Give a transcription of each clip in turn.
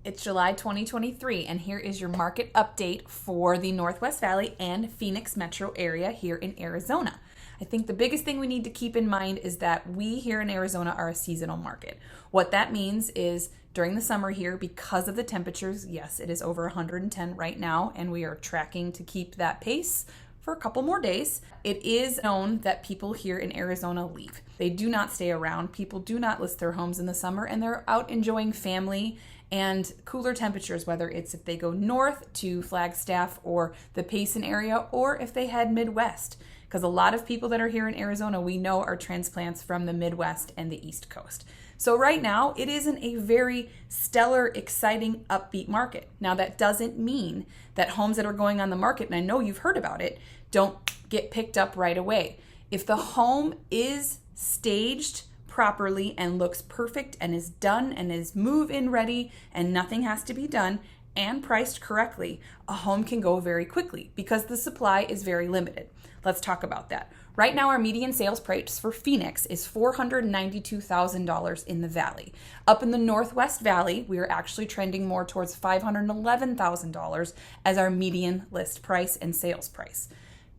It's July 2023, and here is your market update for the Northwest Valley and Phoenix metro area here in Arizona. I think the biggest thing we need to keep in mind is that we here in Arizona are a seasonal market. What that means is during the summer here, because of the temperatures, yes, it is over 110 right now, and we are tracking to keep that pace for a couple more days. It is known that people here in Arizona leave. They do not stay around. People do not list their homes in the summer, and they're out enjoying family and cooler temperatures, whether it's if they go north to Flagstaff or the Payson area, or if they head Midwest. Because a lot of people that are here in Arizona, we know, are transplants from the Midwest and the East Coast. So right now, it isn't a very stellar, exciting, upbeat market. Now, that doesn't mean that homes that are going on the market, and I know you've heard about it, don't get picked up right away. If the home is staged properly and looks perfect and is done and is move-in ready and nothing has to be done and priced correctly, a home can go very quickly because the supply is very limited. Let's talk about that. Right now, our median sales price for Phoenix is $492,000 in the valley. Up in the Northwest Valley, we are actually trending more towards $511,000 as our median list price and sales price.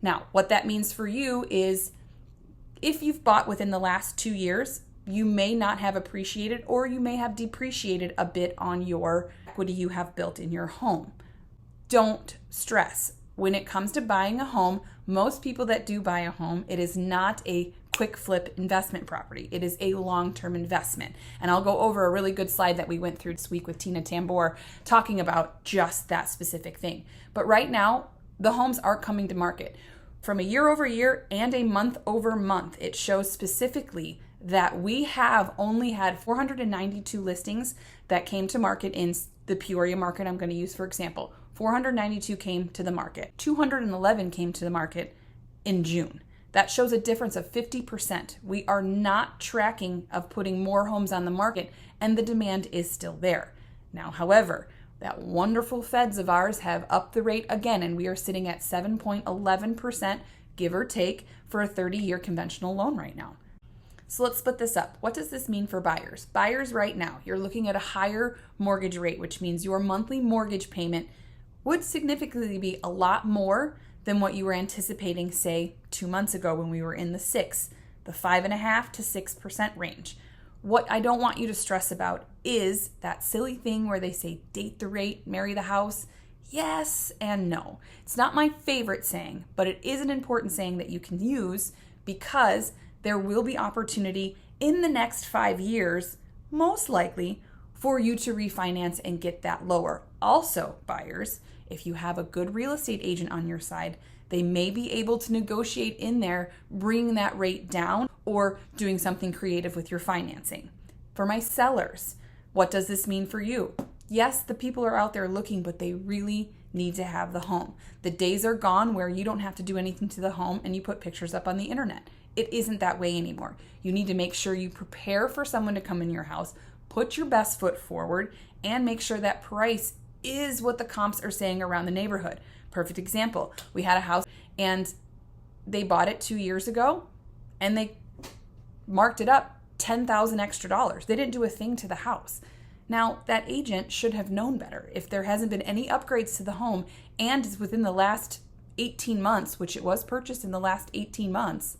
Now, what that means for you is if you've bought within the last 2 years, you may not have appreciated or you may have depreciated a bit on your equity you have built in your home. Don't stress. When it comes to buying a home, most people that do buy a home, it is not a quick flip investment property. It is a long-term investment. And I'll go over a really good slide that we went through this week with Tina Tambor talking about just that specific thing. But right now, the homes are coming to market. From a year over year and a month over month, it shows specifically that we have only had 492 listings that came to market in the Peoria market I'm going to use for example. 492 came to the market. 211 came to the market in June. That shows a difference of 50%. We are not tracking of putting more homes on the market, and the demand is still there. Now, however, that wonderful feds of ours have upped the rate again, and we are sitting at 7.11%, give or take, for a 30-year conventional loan right now. So let's split this up. What does this mean for buyers? Buyers right now, you're looking at a higher mortgage rate, which means your monthly mortgage payment would significantly be a lot more than what you were anticipating, say, 2 months ago when we were in the 5.5% to 6% range. What I don't want you to stress about is that silly thing where they say date the rate, marry the house. Yes and no. It's not my favorite saying, but it is an important saying that you can use because there will be opportunity in the next 5 years, most likely, for you to refinance and get that lower. Also, buyers, if you have a good real estate agent on your side, they may be able to negotiate in there, bringing that rate down or doing something creative with your financing. For my sellers, what does this mean for you? Yes, the people are out there looking, but they really need to have the home. The days are gone where you don't have to do anything to the home and you put pictures up on the internet. It isn't that way anymore. You need to make sure you prepare for someone to come in your house, put your best foot forward, and make sure that price is what the comps are saying around the neighborhood. Perfect example. We had a house and they bought it 2 years ago and they marked it up $10,000 extra dollars. They didn't do a thing to the house. Now, that agent should have known better. If there hasn't been any upgrades to the home and it's within the last 18 months, which it was purchased in the last 18 months,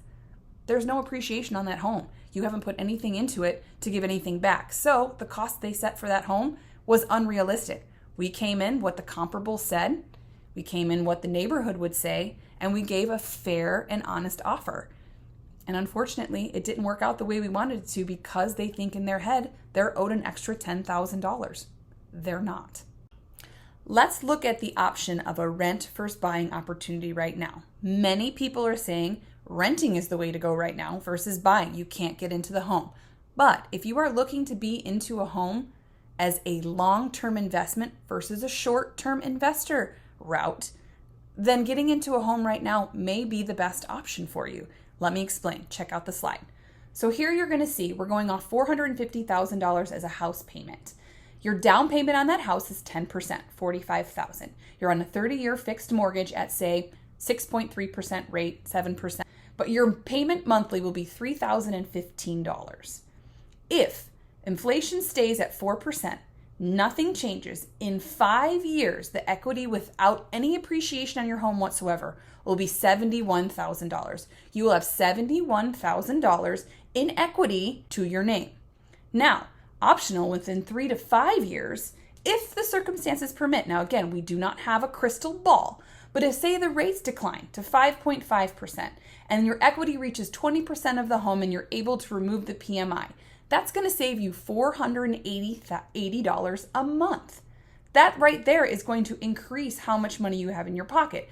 there's no appreciation on that home. You haven't put anything into it to give anything back. So the cost they set for that home was unrealistic. We came in what the comparable said, we came in what the neighborhood would say, and we gave a fair and honest offer. And unfortunately, it didn't work out the way we wanted it to because they think in their head they're owed an extra $10,000. They're not. Let's look at the option of a rent versus buying opportunity right now. Many people are saying renting is the way to go right now versus buying. You can't get into the home. But if you are looking to be into a home as a long-term investment versus a short-term investor route, then getting into a home right now may be the best option for you. Let me explain. Check out the slide. So here you're going to see we're going off $450,000 as a house payment. Your down payment on that house is 10%, $45,000. You're on a 30-year fixed mortgage at, say, 6.3% rate, 7%. But your payment monthly will be $3,015. If inflation stays at 4%, nothing changes. In 5 years, the equity without any appreciation on your home whatsoever will be $71,000. You will have $71,000 in equity to your name. Now, optional within 3 to 5 years, if the circumstances permit. Now, again, we do not have a crystal ball, but if, say, the rates decline to 5.5% and your equity reaches 20% of the home and you're able to remove the PMI, that's going to save you $480 a month. That right there is going to increase how much money you have in your pocket.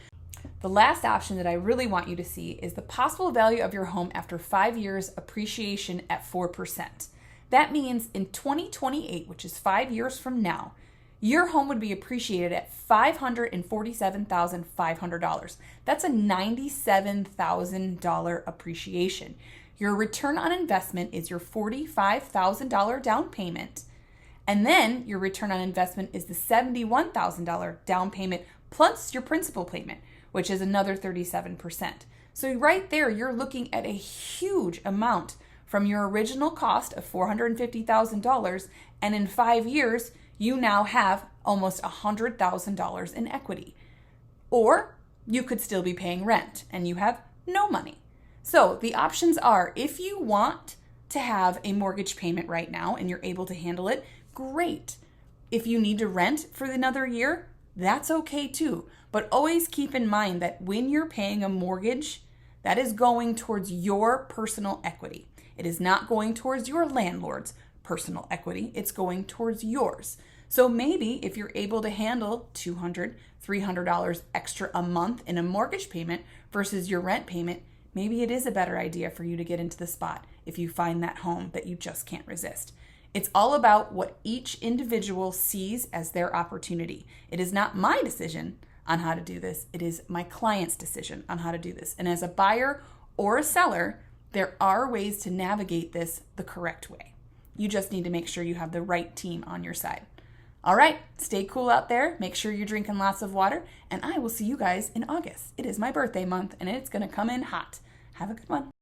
The last option that I really want you to see is the possible value of your home after 5 years appreciation at 4%. That means in 2028, which is 5 years from now, your home would be appreciated at $547,500. That's a $97,000 appreciation. Your return on investment is your $45,000 down payment. And then your return on investment is the $71,000 down payment plus your principal payment, which is another 37%. So right there, you're looking at a huge amount from your original cost of $450,000. And in 5 years, you now have almost $100,000 in equity. Or you could still be paying rent and you have no money. So the options are, if you want to have a mortgage payment right now and you're able to handle it, great. If you need to rent for another year, that's okay too. But always keep in mind that when you're paying a mortgage, that is going towards your personal equity. It is not going towards your landlord's personal equity. It's going towards yours. So maybe if you're able to handle $200, $300 extra a month in a mortgage payment versus your rent payment, maybe it is a better idea for you to get into the spot if you find that home that you just can't resist. It's all about what each individual sees as their opportunity. It is not my decision on how to do this. It is my client's decision on how to do this. And as a buyer or a seller, there are ways to navigate this the correct way. You just need to make sure you have the right team on your side. All right, stay cool out there. Make sure you're drinking lots of water, and I will see you guys in August. It is my birthday month, and it's going to come in hot. Have a good one.